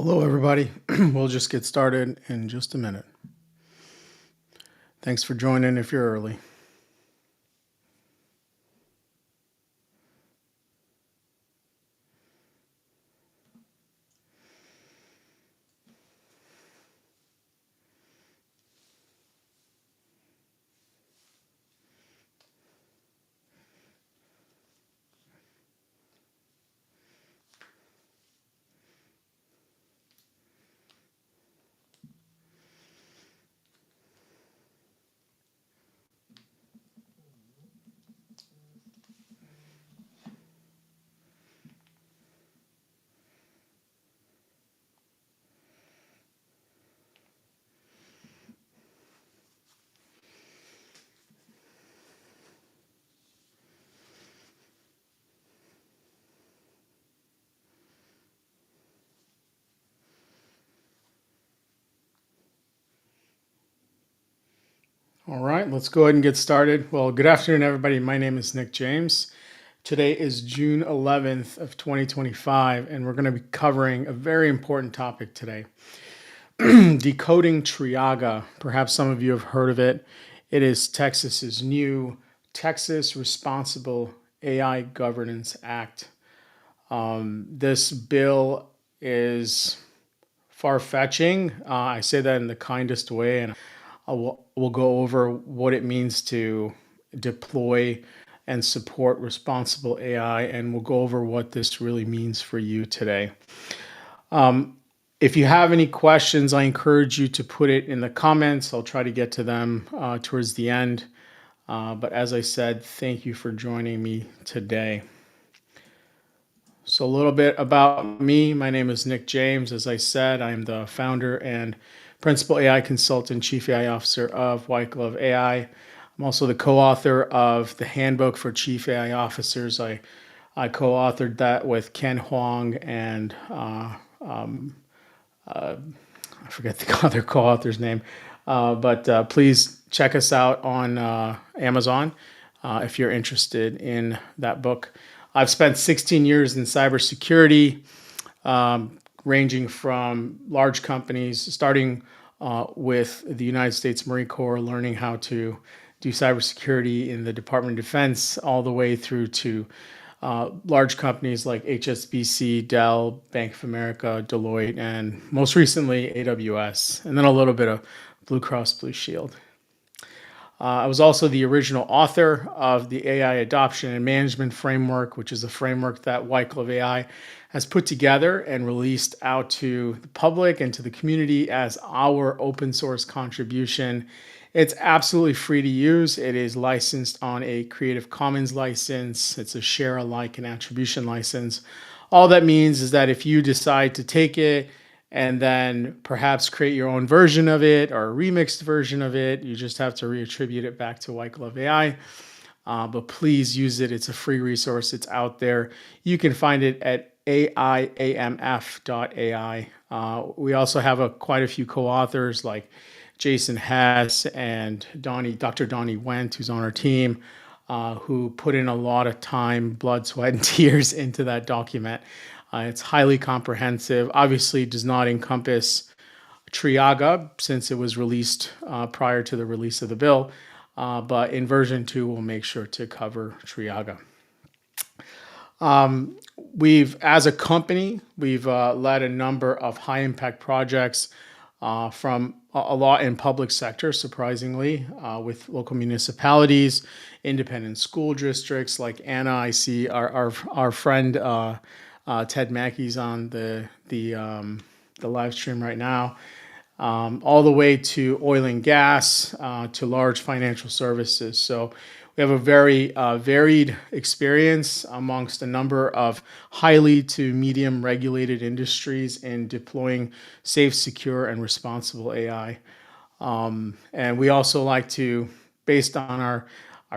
Hello, everybody. We'll just get started in just a minute. Thanks for joining if you're early. All right, let's go ahead and get started. Well, good afternoon, everybody. My name is Nick James. Today is June 11th of 2025, and we're going to be covering a very important topic today. Decoding TRAIGA. Perhaps some of you have heard of it. It is Texas's new Texas Responsible AI Governance Act. This bill is far-fetching. I say that in the kindest way, and we'll go over what it means to deploy and support responsible AI, and we'll go over what this really means for you today. If you have any questions, I encourage you to put it in the comments. I'll try to get to them towards the end. But as I said, thank you for joining me today. So a little bit about me. My name is Nick James. As I said, I am the founder and principal AI consultant, chief AI officer of WhitegloveAI. I'm also the co-author of the handbook for chief AI officers. I co-authored that with Ken Huang and I forget the other co-author's name. But please check us out on Amazon if you're interested in that book. I've spent 16 years in cybersecurity, ranging from large companies, starting with the United States Marine Corps, learning how to do cybersecurity in the Department of Defense, all the way through to large companies like HSBC, Dell, Bank of America, Deloitte, and most recently AWS, and then a little bit of Blue Cross Blue Shield. I was also the original author of the AI Adoption and Management Framework, which is a framework that WhitegloveAI has put together and released out to the public and to the community as our open source contribution. It's absolutely free to use. It is licensed on a Creative Commons license. It's a share alike and attribution license. All that means is that if you decide to take it and then perhaps create your own version of it or a remixed version of it, you just have to reattribute it back to WhitegloveAI. But please use it. It's a free resource. It's out there. You can find it at aiamf.ai. We also have quite a few co-authors like Jason Hess and Dr. Donnie Wendt, who's on our team, who put in a lot of time, blood, sweat, and tears into that document. It's highly comprehensive. Obviously, does not encompass TRAIGA since it was released prior to the release of the bill, but in version 2, we'll make sure to cover TRAIGA. As a company, we've led a number of high-impact projects from a lot in public sector, surprisingly, with local municipalities, independent school districts like Anna. I see our friend Ted Mackey's on the live stream right now, all the way to oil and gas, to large financial services. So we have a very varied experience amongst a number of highly to medium regulated industries in deploying safe, secure, and responsible AI. And we also like to, based on our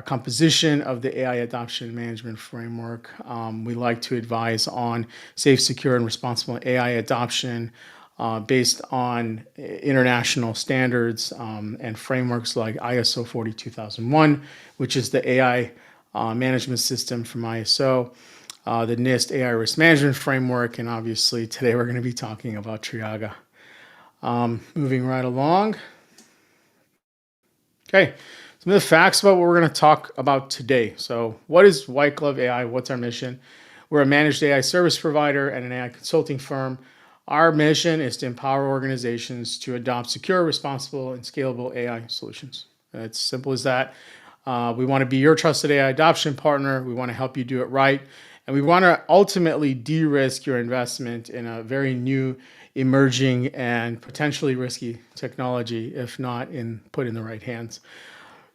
composition of the AI Adoption Management Framework, we like to advise on safe, secure, and responsible AI adoption based on international standards and frameworks like ISO 42001, which is the AI management system from ISO. the NIST AI risk management framework, and obviously today we're going to be talking about TRAIGA. Moving right along. Okay, some of the facts about what we're going to talk about today. So what is WhitegloveAI? What's our mission? We're a managed AI service provider and an AI consulting firm. Our mission is to empower organizations to adopt secure, responsible, and scalable AI solutions. It's simple as that. We want to be your trusted AI adoption partner. We want to help you do it right. And we want to ultimately de-risk your investment in a very new, emerging, and potentially risky technology, if not put in the right hands.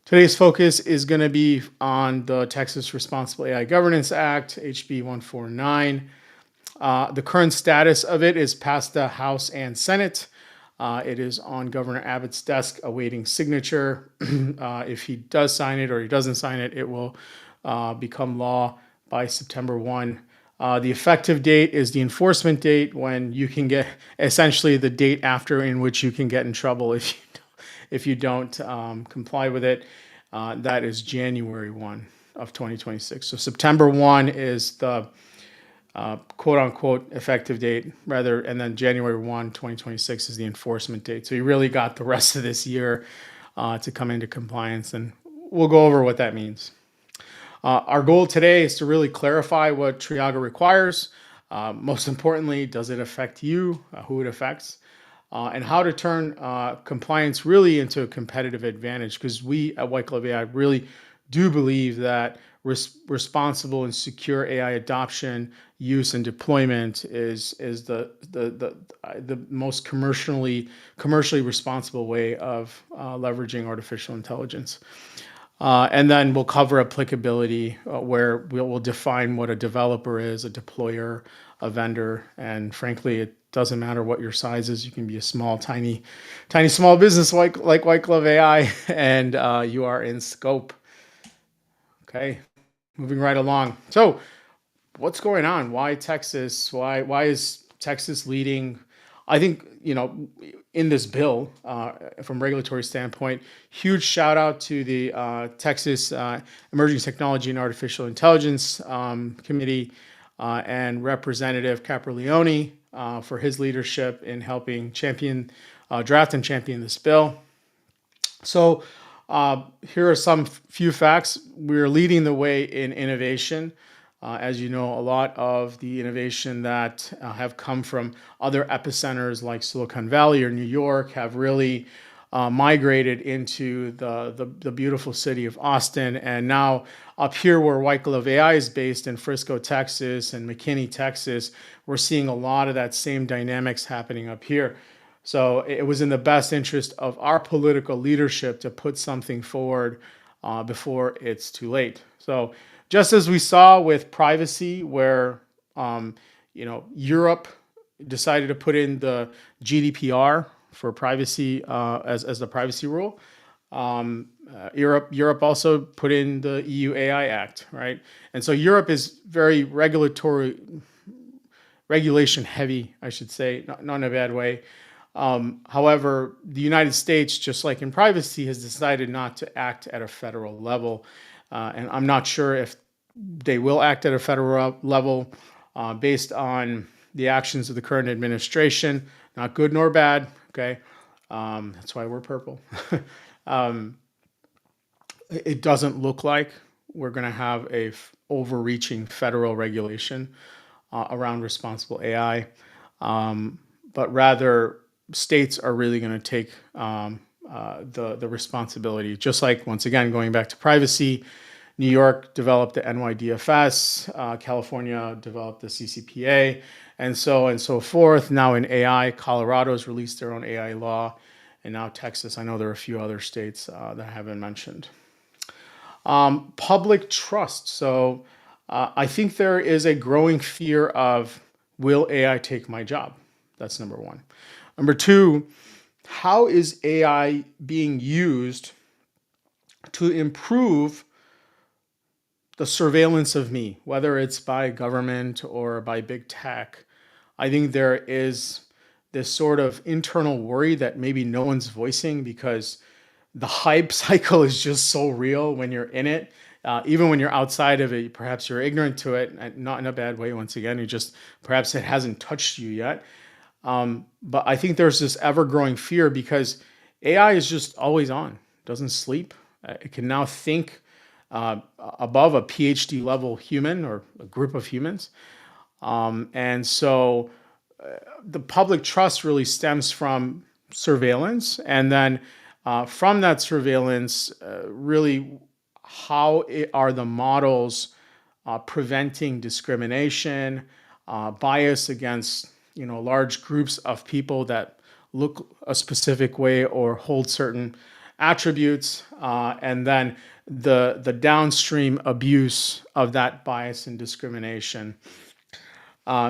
Today's focus is going to be on the Texas Responsible AI Governance Act, HB 149. The current status of it is passed the House and Senate. It is on Governor Abbott's desk awaiting signature. If he does sign it or he doesn't sign it, it will become law by September 1. The effective date is the enforcement date, when you can get essentially the date after in which you can get in trouble if you don't comply with it. That is January 1 of 2026. So September 1 is the quote unquote effective date, rather, and then January 1, 2026 is the enforcement date. So you really got the rest of this year to come into compliance, and we'll go over what that means. Our goal today is to really clarify what TRAIGA requires. Most importantly, does it affect you, who it affects, and how to turn compliance really into a competitive advantage, because we at WhitegloveAI really do believe that responsible and secure AI adoption, use, and deployment is the most commercially responsible way of leveraging artificial intelligence. And then we'll cover applicability, where we'll define what a developer is, a deployer, a vendor, and frankly, it doesn't matter what your size is. You can be a small, tiny small business like WhitegloveAI, and you are in scope. Okay, moving right along. So, what's going on? Why Texas? Why is Texas leading? I think, in this bill, from a regulatory standpoint, huge shout out to the Texas Emerging Technology and Artificial Intelligence Committee and Representative Capraleone for his leadership in helping draft and champion this bill. So here are some few facts. We're leading the way in innovation. As you know, a lot of the innovation that have come from other epicenters like Silicon Valley or New York have really migrated into the beautiful city of Austin. And now up here where WhitegloveAI is based in Frisco, Texas, and McKinney, Texas, we're seeing a lot of that same dynamics happening up here. So it was in the best interest of our political leadership to put something forward before it's too late. So just as we saw with privacy, where Europe decided to put in the GDPR for privacy as the privacy rule, Europe also put in the EU AI Act, right? And so Europe is very regulation heavy, I should say, not in a bad way. However, the United States, just like in privacy, has decided not to act at a federal level. And I'm not sure if they will act at a federal level based on the actions of the current administration. Not good nor bad, okay? That's why we're purple. It doesn't look like we're going to have a overreaching federal regulation around responsible AI, but rather states are really going to take the responsibility. Just like, once again, going back to privacy, New York developed the NYDFS, California developed the CCPA, and so on and so forth. Now in AI, Colorado's released their own AI law, and now Texas. I know there are a few other states that I haven't mentioned. Public trust. So I think there is a growing fear of, will AI take my job? That's number one. Number two, how is AI being used to improve the surveillance of me, whether it's by government or by big tech? I think there is this sort of internal worry that maybe no one's voicing, because the hype cycle is just so real when you're in it. even when you're outside of it, perhaps you're ignorant to it, and not in a bad way. Once again, you just perhaps it hasn't touched you yet. But I think there's this ever-growing fear because AI is just always on, doesn't sleep. It can now think above a PhD level human or a group of humans. And so the public trust really stems from surveillance. And then from that surveillance, really, are the models preventing discrimination, bias against large groups of people that look a specific way or hold certain attributes, and then the downstream abuse of that bias and discrimination.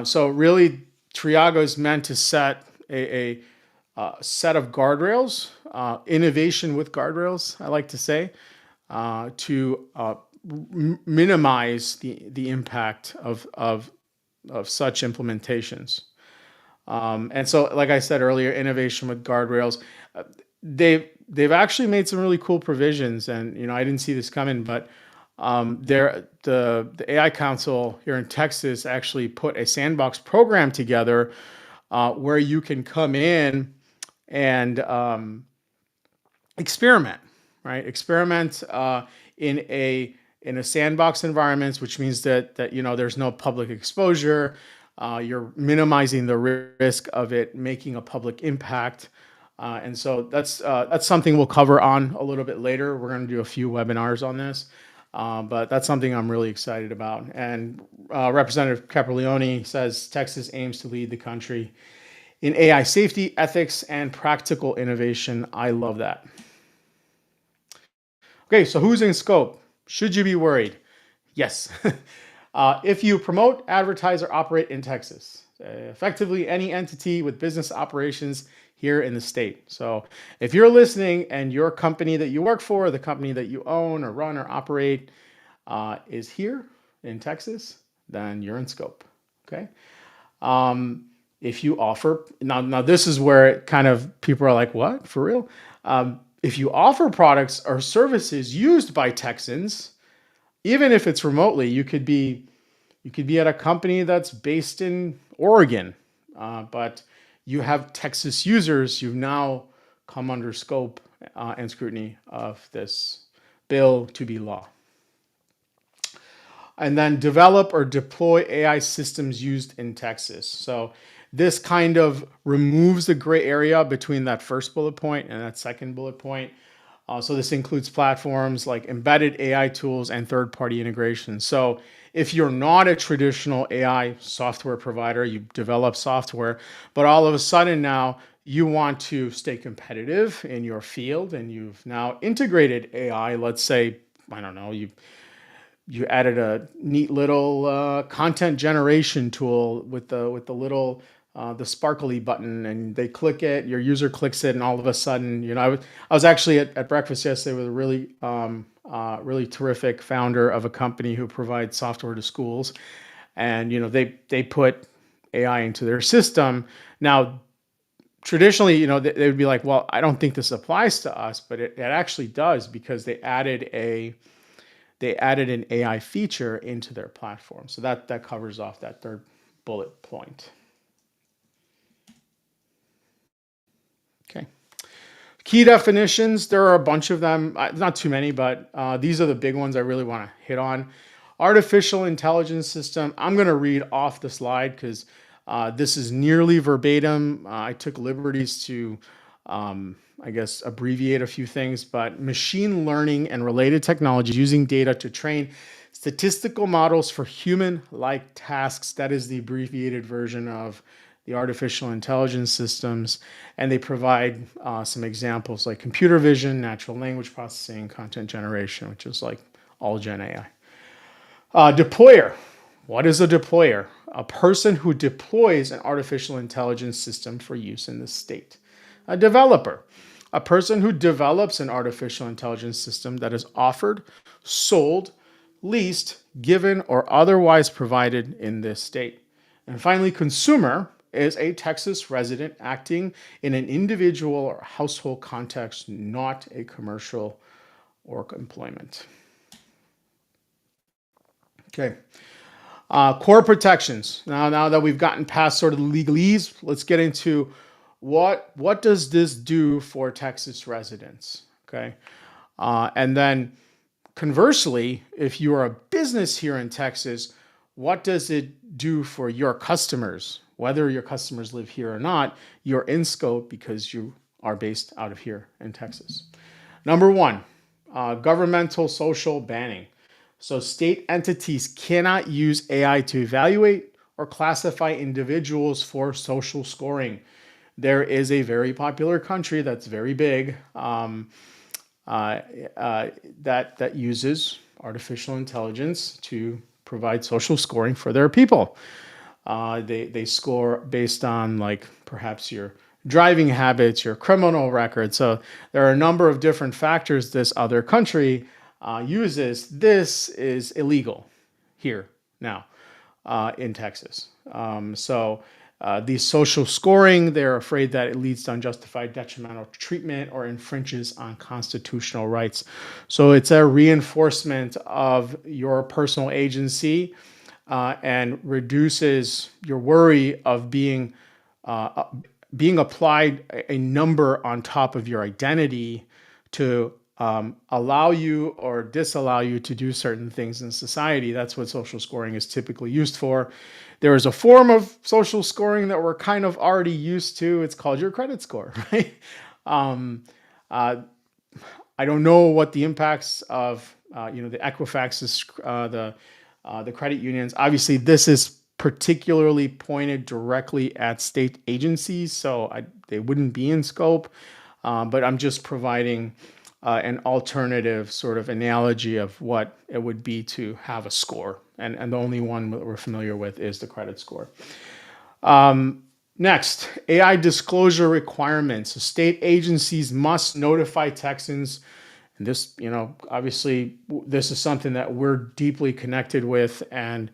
So really, TRAIGA is meant to set a set of guardrails, innovation with guardrails, I like to say, to minimize the impact of such implementations. And so, like I said earlier, innovation with guardrails. They've actually made some really cool provisions, and I didn't see this coming, but the AI Council here in Texas actually put a sandbox program together where you can come in and experiment, right? Experiment in a sandbox environment, which means that there's no public exposure. You're minimizing the risk of it making a public impact. And so that's something we'll cover on a little bit later. We're going to do a few webinars on this, but that's something I'm really excited about. And Representative Caprileone says Texas aims to lead the country in AI safety, ethics, and practical innovation. I love that. Okay, so who's in scope? Should you be worried? Yes. If you promote, advertise, or operate in Texas, effectively any entity with business operations here in the state. So if you're listening and your company that you work for, the company that you own or run or operate is here in Texas, then you're in scope. Okay. If you offer, now this is where it kind of people are like, what, for real? If you offer products or services used by Texans, even if it's remotely, you could be at a company that's based in Oregon, but you have Texas users. You've now come under scope and scrutiny of this bill to be law. And then develop or deploy AI systems used in Texas. So this kind of removes the gray area between that first bullet point and that second bullet point. So this includes platforms like embedded AI tools and third-party integration. So if you're not a traditional AI software provider, you develop software, but all of a sudden now you want to stay competitive in your field and you've now integrated AI, let's say, I don't know, you added a neat little content generation tool with the little the sparkly button, and they click it, your user clicks it, and all of a sudden, I was actually at breakfast yesterday with a really terrific founder of a company who provides software to schools, and they put AI into their system. Now, traditionally, they would be like, well, I don't think this applies to us, but it actually does, because they added an AI feature into their platform. So that covers off that third bullet point. Okay. Key definitions, there are a bunch of them, not too many, but these are the big ones I really want to hit on. Artificial intelligence system, I'm going to read off the slide because this is nearly verbatim. I took liberties to, I guess, abbreviate a few things, but machine learning and related technologies using data to train statistical models for human-like tasks. That is the abbreviated version of the artificial intelligence systems, and they provide some examples like computer vision, natural language processing, content generation, which is like all Gen AI. Deployer. What is a deployer? A person who deploys an artificial intelligence system for use in the state. A developer. A person who develops an artificial intelligence system that is offered, sold, leased, given, or otherwise provided in this state. And finally, consumer is a Texas resident acting in an individual or household context, not a commercial or employment. Okay. Core protections. Now that we've gotten past sort of the legalese, let's get into what does this do for Texas residents? Okay. And then conversely, if you are a business here in Texas, what does it do for your customers? Whether your customers live here or not, you're in scope because you are based out of here in Texas. Number one, governmental social banning. So state entities cannot use AI to evaluate or classify individuals for social scoring. There is a very popular country that's very big that uses artificial intelligence to provide social scoring for their people. They score based on like perhaps your driving habits, your criminal record. So there are a number of different factors this other country uses. This is illegal here now in Texas. These social scoring, they're afraid that it leads to unjustified detrimental treatment or infringes on constitutional rights. So it's a reinforcement of your personal agency and reduces your worry of being applied a number on top of your identity to allow you or disallow you to do certain things in society. That's what social scoring is typically used for. There is a form of social scoring that we're kind of already used to. It's called your credit score, right? I don't know what the impacts of the Equifax's, the credit unions. Obviously, this is particularly pointed directly at state agencies, so they wouldn't be in scope. But I'm just providing an alternative sort of analogy of what it would be to have a score. And the only one that we're familiar with is the credit score. Next, AI disclosure requirements. So state agencies must notify Texans. And this, obviously, this is something that we're deeply connected with and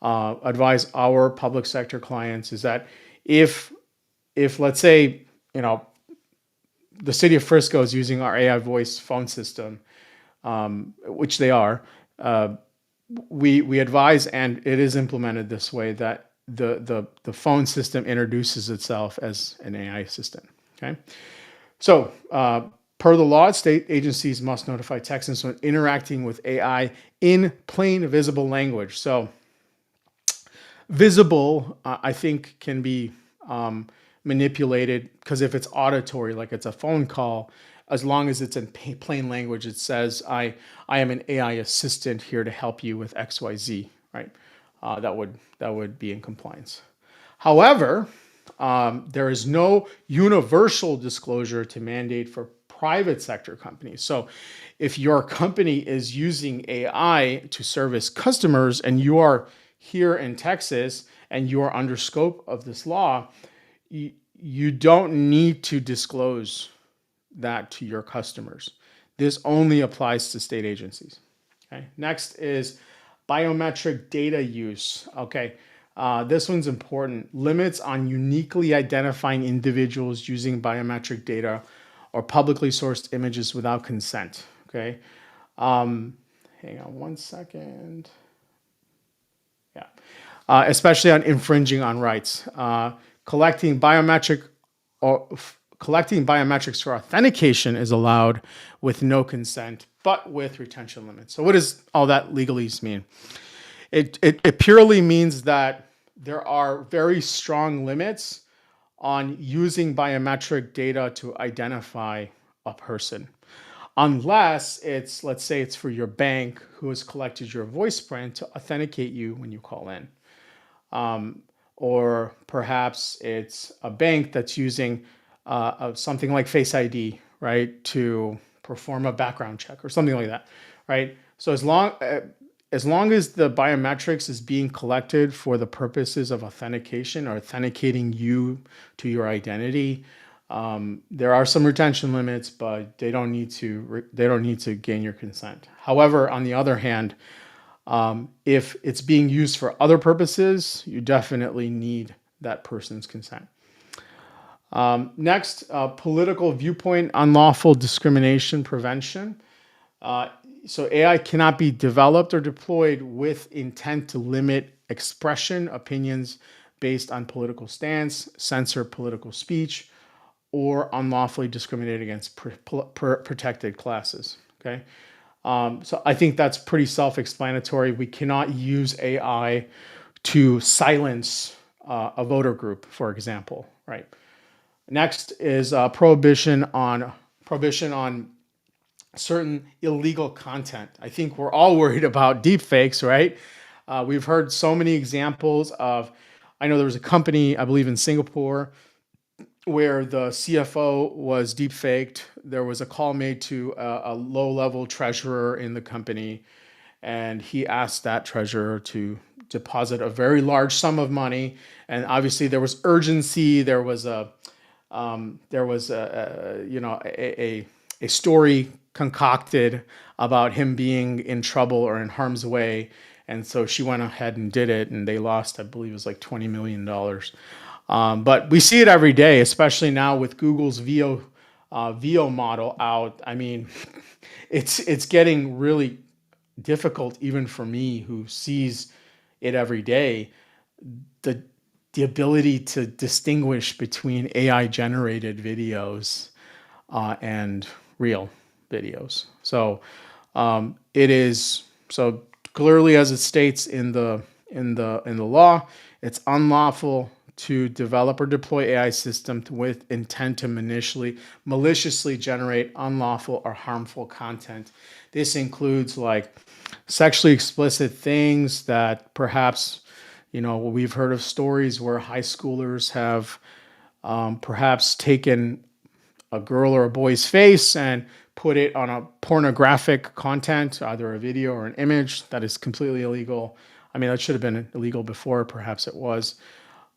advise our public sector clients is that if let's say, the city of Frisco is using our AI voice phone system, which they are, we advise, and it is implemented this way, that the phone system introduces itself as an AI assistant. Okay, so per the law, state agencies must notify Texans when interacting with AI in plain visible language. So visible, I think, can be manipulated because if it's auditory, like it's a phone call, as long as it's in plain language, it says, I am an AI assistant here to help you with XYZ, right? That would be in compliance. However, there is no universal disclosure to mandate for private sector companies. So if your company is using AI to service customers and you are here in Texas and you are under scope of this law, you don't need to disclose that to your customers. This only applies to state agencies. Okay. Next is biometric data use. Okay. This one's important. Limits on uniquely identifying individuals using biometric data or publicly sourced images without consent. Okay. Hang on one second. Yeah. Especially on infringing on rights. Collecting biometrics for authentication is allowed with no consent, but with retention limits. So what does all that legalese mean? It purely means that there are very strong limits on using biometric data to identify a person. Unless it's, let's say it's for your bank who has collected your voice print to authenticate you when you call in. Or perhaps it's a bank that's using something like Face ID, right, to perform a background check or something like that, right? So as long as the biometrics is being collected for the purposes of authentication or authenticating you to your identity, there are some retention limits, but they don't need to gain your consent. However, on the other hand, if it's being used for other purposes, you definitely need that person's consent. Next, political viewpoint unlawful discrimination prevention. So AI cannot be developed or deployed with intent to limit expression, opinions based on political stance, censor political speech, or unlawfully discriminate against protected classes. Okay. So I think that's pretty self-explanatory. We cannot use AI to silence a voter group, for example, right? Next is prohibition on certain illegal content. I think we're all worried about deepfakes, right? We've heard so many examples of. I know there was a company, I believe in Singapore, where the CFO was deepfaked. There was a call made to a low-level treasurer in the company, and he asked that treasurer to deposit a very large sum of money. And obviously, there was urgency. There was a story concocted about him being in trouble or in harm's way. And so she went ahead and did it, and they lost, I believe it was like $20 million. But we see it every day, especially now with Google's VO model out. I mean, it's getting really difficult even for me who sees it every day. The the ability to distinguish between AI generated videos and real videos. So it is so clearly, as it states in the law, it's unlawful to develop or deploy AI systems with intent to maliciously generate unlawful or harmful content. This includes like sexually explicit things that perhaps, we've heard of stories where high schoolers have perhaps taken a girl or a boy's face and put it on a pornographic content, either a video or an image. That is completely illegal. I mean, that should have been illegal before, perhaps it was.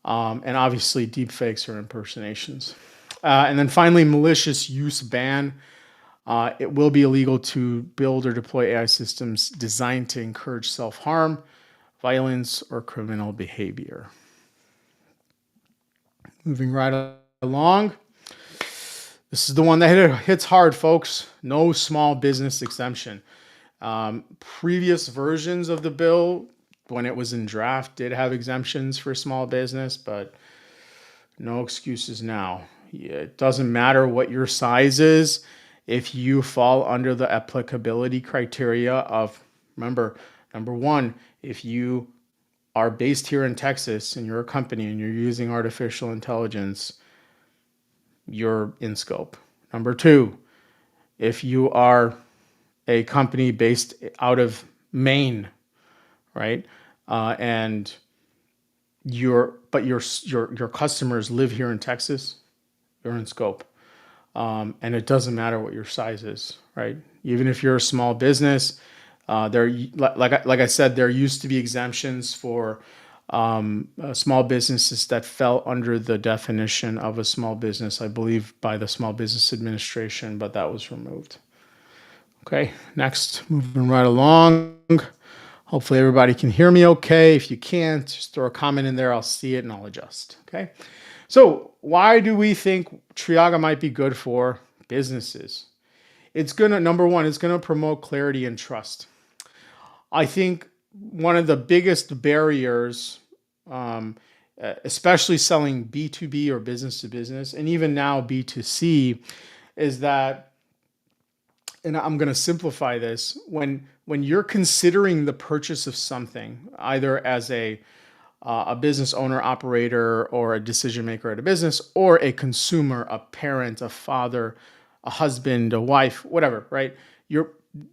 And obviously, deepfakes or impersonations. And then finally, malicious use ban. It will be illegal to build or deploy AI systems designed to encourage self-harm, violence, or criminal behavior. Moving right along. This is the one that hits hard, folks. No small business exemption. Previous versions of the bill, when it was in draft, did have exemptions for small business, but no excuses now. It doesn't matter what your size is. If you fall under the applicability criteria of, remember, number one, if you are based here in Texas and you're a company and you're using artificial intelligence, you're in scope. Number two, if you are a company based out of Maine, right, and your customers live here in Texas, you're in scope. And it doesn't matter what your size is, right? Even if you're a small business, like I said, there used to be exemptions for small businesses that fell under the definition of a small business, I believe, by the Small Business Administration, but that was removed. Okay, next, moving right along. Hopefully everybody can hear me okay. If you can't, just throw a comment in there. I'll see it and I'll adjust. Okay. So why do we think TRAIGA might be good for businesses? Number one, it's going to promote clarity and trust. I think one of the biggest barriers, especially selling B2B or business to business, and even now B2C, is that, and I'm going to simplify this, when you're considering the purchase of something, either as a business owner, operator, or a decision maker at a business, or a consumer, a parent, a father, a husband, a wife, whatever, right?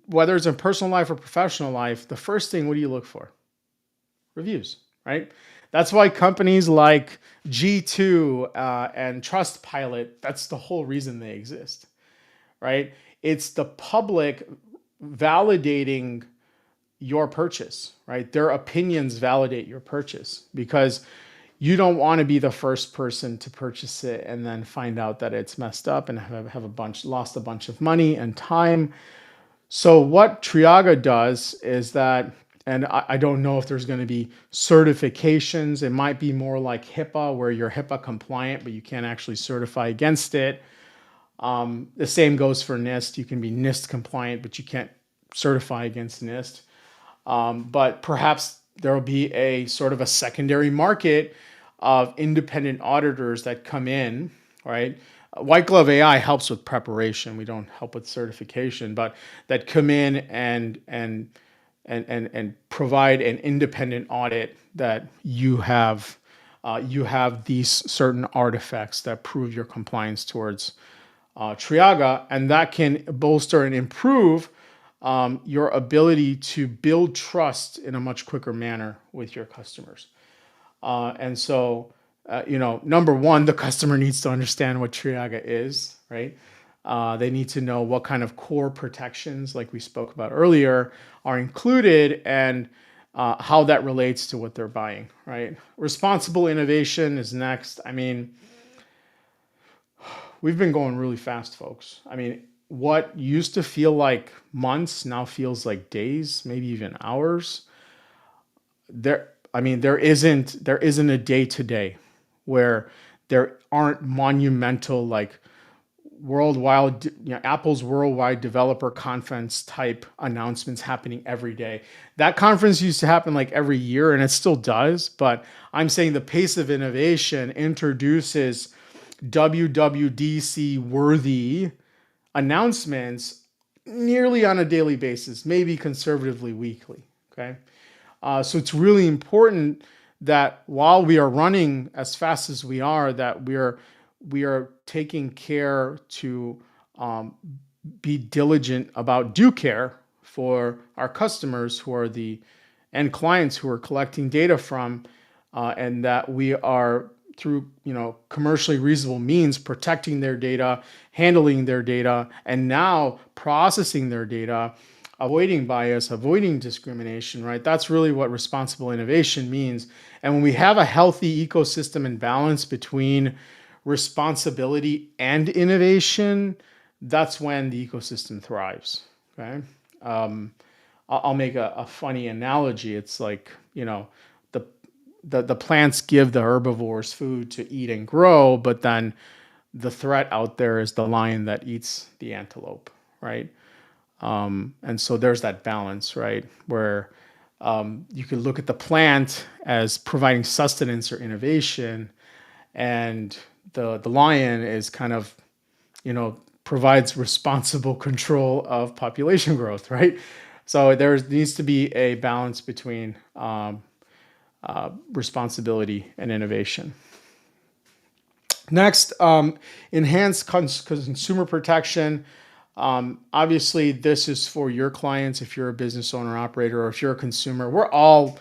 Whether it's in personal life or professional life, the first thing, what do you look for? Reviews, right? That's why companies like G2 and Trustpilot, that's the whole reason they exist, right? It's the public validating your purchase, right? Their opinions validate your purchase, because you don't want to be the first person to purchase it and then find out that it's messed up and have lost a bunch of money and time. So what TRAIGA does is that, and I don't know if there's going to be certifications. It might be more like HIPAA, where you're HIPAA compliant, but you can't actually certify against it. The same goes for NIST. You can be NIST compliant, but you can't certify against NIST. But perhaps there will be a sort of a secondary market of independent auditors that come in, right? White Glove AI helps with preparation. We don't help with certification, but that come in and provide an independent audit that you have these certain artifacts that prove your compliance towards TRAIGA, and that can bolster and improve your ability to build trust in a much quicker manner with your customers. And so, number one, the customer needs to understand what TRAIGA is, right? They need to know what kind of core protections, like we spoke about earlier, are included and how that relates to what they're buying, right? Responsible innovation is next. I mean, we've been going really fast, folks. I mean, what used to feel like months now feels like days, maybe even hours. There isn't a day today where there aren't monumental, like, worldwide, Apple's worldwide developer conference type announcements happening every day. That conference used to happen like every year, and it still does, but I'm saying the pace of innovation introduces WWDC worthy announcements nearly on a daily basis, maybe conservatively weekly. Okay. So it's really important that while we are running as fast as we are, that we are taking care to be diligent about due care for our customers who are the end clients who are collecting data from, and that we are through commercially reasonable means protecting their data, handling their data, and now processing their data, avoiding bias, avoiding discrimination, right? That's really what responsible innovation means. And when we have a healthy ecosystem and balance between responsibility and innovation, that's when the ecosystem thrives. Okay. I'll make a funny analogy. It's like, the plants give the herbivores food to eat and grow, but then the threat out there is the lion that eats the antelope, right? And so there's that balance, right? Where you can look at the plant as providing sustenance or innovation, and the lion is kind of, provides responsible control of population growth, right? So there needs to be a balance between responsibility and innovation. Next, enhanced consumer protection. Obviously, this is for your clients if you're a business owner, operator, or if you're a consumer. We're all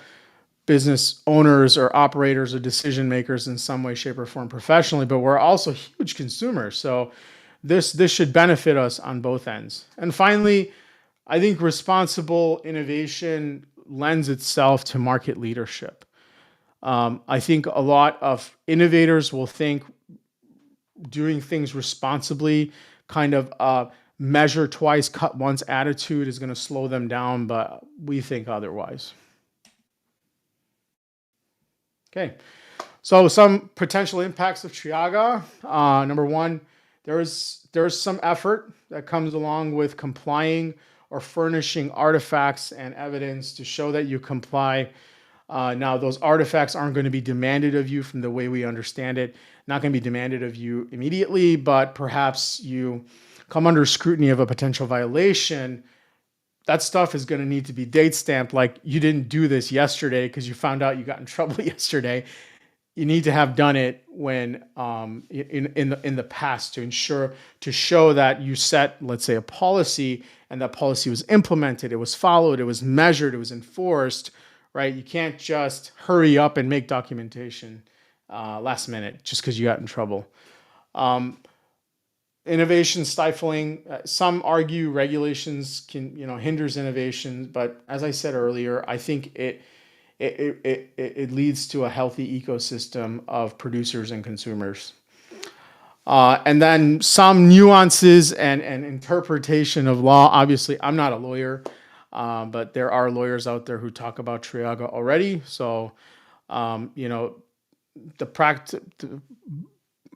business owners or operators or decision makers in some way, shape, or form professionally, but we're also huge consumers. So this should benefit us on both ends. And finally, I think responsible innovation lends itself to market leadership. I think a lot of innovators will think doing things responsibly, kind of measure twice, cut once attitude is going to slow them down, but we think otherwise. Okay, so some potential impacts of TRAIGA. Number one, there's some effort that comes along with complying or furnishing artifacts and evidence to show that you comply. Now, those artifacts aren't going to be demanded of you from the way we understand it. Not going to be demanded of you immediately, but perhaps you come under scrutiny of a potential violation. That stuff is going to need to be date stamped, like you didn't do this yesterday because you found out you got in trouble yesterday. You need to have done it when in the past to show that you set, let's say, a policy, and that policy was implemented, it was followed, it was measured, it was enforced, right? You can't just hurry up and make documentation last minute just because you got in trouble. Innovation stifling. Some argue regulations can, hinders innovation, but as I said earlier, I think it leads to a healthy ecosystem of producers and consumers. And then some nuances and interpretation of law. Obviously, I'm not a lawyer, but there are lawyers out there who talk about TRAIGA already. So,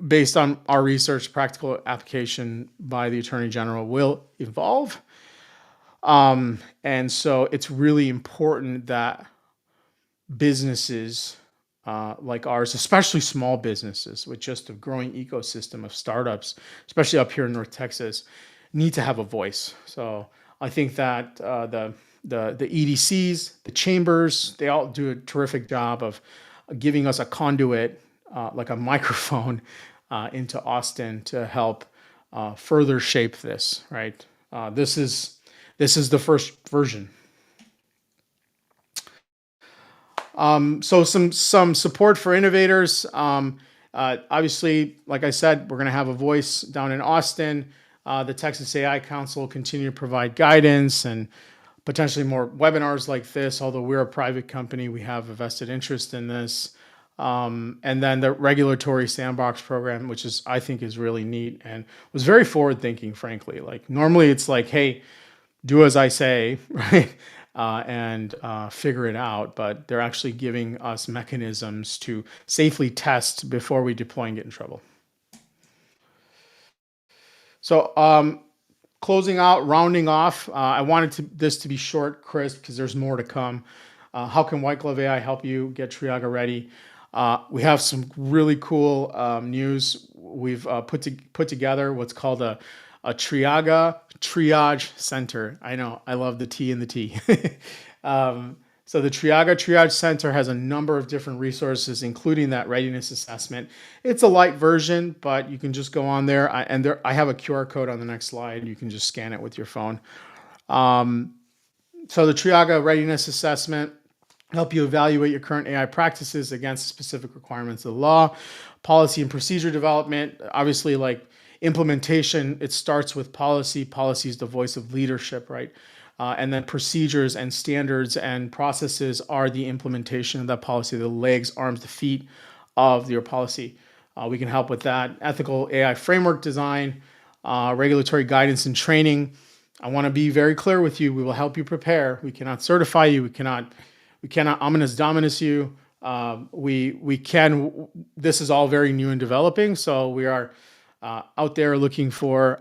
based on our research, practical application by the Attorney General will evolve. And so it's really important that businesses like ours, especially small businesses with just a growing ecosystem of startups, especially up here in North Texas, need to have a voice. So I think that the EDCs, the chambers, they all do a terrific job of giving us a conduit, like a microphone, into Austin to help further shape this. Right. This is the first version. So some support for innovators. Obviously, like I said, we're going to have a voice down in Austin. The Texas AI Council will continue to provide guidance and potentially more webinars like this. Although we're a private company, we have a vested interest in this. And then the regulatory sandbox program, which I think is really neat and was very forward thinking, frankly. Like normally it's like, hey, do as I say, right? And figure it out. But they're actually giving us mechanisms to safely test before we deploy and get in trouble. So closing out, rounding off, I wanted this to be short, crisp, because there's more to come. How can WhitegloveAI help you get TRAIGA ready? We have some really cool news. We've put together what's called a TRAIGA triage center. I know, I love the T and the T. So the TRAIGA triage center has a number of different resources, including that readiness assessment. It's a light version, but you can just go on there. I have a QR code on the next slide. You can just scan it with your phone. So the TRAIGA readiness assessment help you evaluate your current AI practices against specific requirements of the law. Policy and procedure development, obviously, like implementation, it starts with policy. Policy is the voice of leadership, right? And then procedures and standards and processes are the implementation of that policy, the legs, arms, the feet of your policy. We can help with that. Ethical AI framework design, regulatory guidance and training. I want to be very clear with you. We will help you prepare. We cannot certify you. We cannot ominous dominus you. We can. This is all very new and developing. So we are out there looking for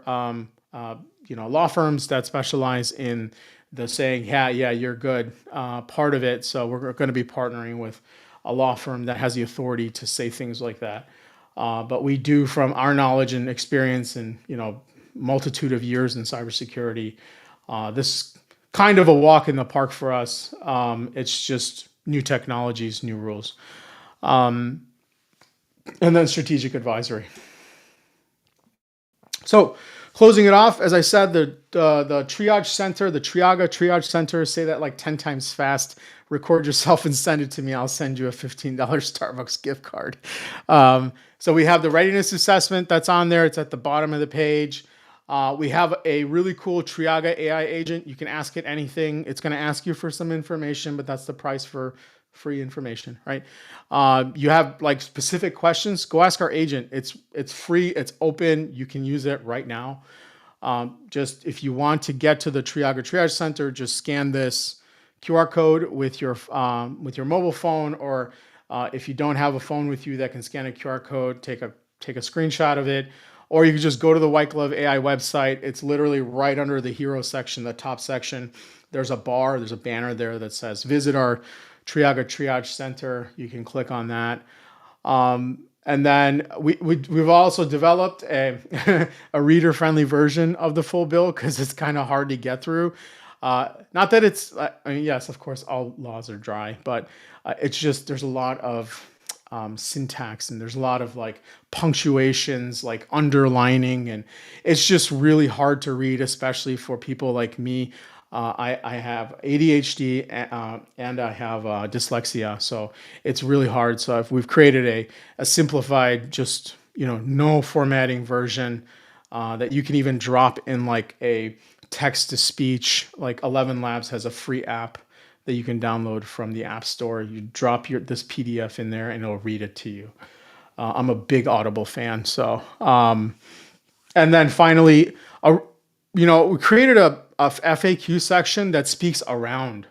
law firms that specialize in the saying, yeah, you're good part of it. So we're going to be partnering with a law firm that has the authority to say things like that. But we do, from our knowledge and experience and multitude of years in cybersecurity, this kind of a walk in the park for us. It's just new technologies, new rules, and then strategic advisory. So closing it off, as I said, the triage center, the TRAIGA triage center, say that like 10 times fast, record yourself and send it to me. I'll send you a $15 Starbucks gift card. So we have the readiness assessment that's on there. It's at the bottom of the page. We have a really cool TRAIGA AI agent. You can ask it anything. It's going to ask you for some information, but that's the price for free information, right? You have like specific questions, go ask our agent. It's free, it's open, you can use it right now. Just if you want to get to the TRAIGA triage center, just scan this QR code with your mobile phone, or if you don't have a phone with you that can scan a QR code, take a screenshot of it, or you can just go to the WhitegloveAI website. It's literally right under the hero section, the top section. There's a banner there that says visit our TRAIGA triage center. You can click on that. And then we've also developed a reader-friendly version of the full bill, because it's kind of hard to get through. Not that it's, yes, of course, all laws are dry, but it's just, there's a lot of syntax, and there's a lot of like punctuations, like underlining, and it's just really hard to read, especially for people like me. I have ADHD and I have dyslexia, so it's really hard. So if we've created a simplified, just no formatting version that you can even drop in like a text to speech. Like 11 Labs has a free app that you can download from the App Store. You drop this PDF in there, and it'll read it to you. I'm a big Audible fan, so and then finally, we created a FAQ section that speaks around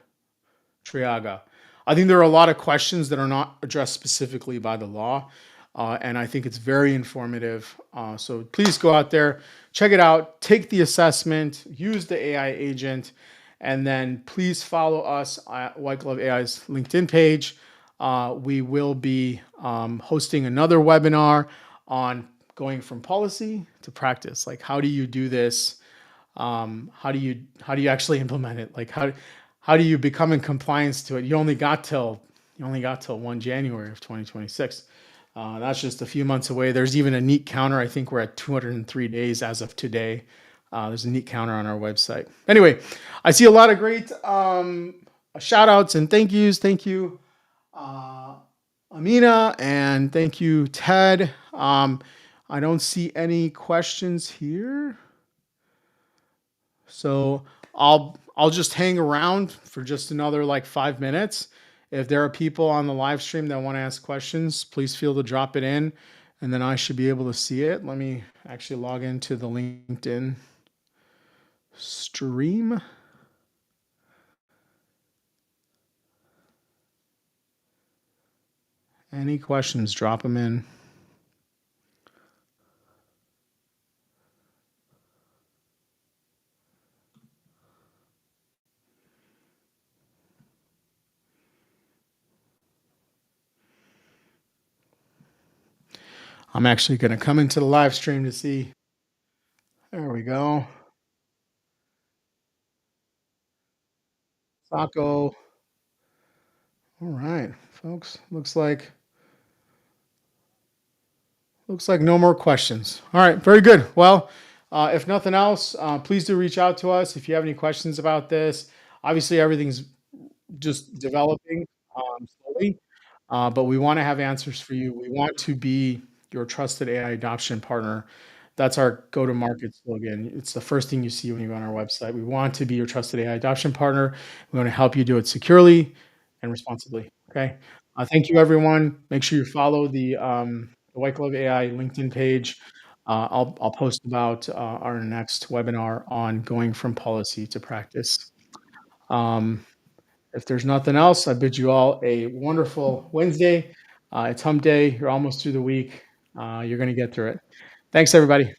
TRAIGA. I think there are a lot of questions that are not addressed specifically by the law, and I think it's very informative. So please go out there, check it out, take the assessment, use the AI agent, And then please follow us at White Glove AI's LinkedIn page. We will be hosting another webinar on going from policy to practice. Like, how do you do this? How do you actually implement it? Like, how do you become in compliance to it? You only got till 1 January of 2026. That's just a few months away. There's even a neat counter. I think we're at 203 days as of today. There's a neat counter on our website. Anyway, I see a lot of great shout outs and thank yous. Thank you, uh, Amina, and thank you, Ted. I don't see any questions here. So I'll just hang around for just another like 5 minutes. If there are people on the live stream that want to ask questions, please feel to drop it in, and then I should be able to see it. Let me actually log into the LinkedIn stream. Any questions, drop them in. I'm actually going to come into the live stream to see. There we go. Sako. All right, folks. Looks like no more questions. All right, very good. Well, if nothing else, please do reach out to us if you have any questions about this. Obviously, everything's just developing slowly, but we want to have answers for you. We want to be your trusted AI adoption partner. That's our go-to-market slogan. It's the first thing you see when you go on our website. We want to be your trusted AI adoption partner. We want to help you do it securely and responsibly. Okay. Thank you, everyone. Make sure you follow the White Glove AI LinkedIn page. I'll post about our next webinar on going from policy to practice. Um, if there's nothing else, I bid you all a wonderful Wednesday. It's hump day. You're almost through the week. You're going to get through it. Thanks, everybody.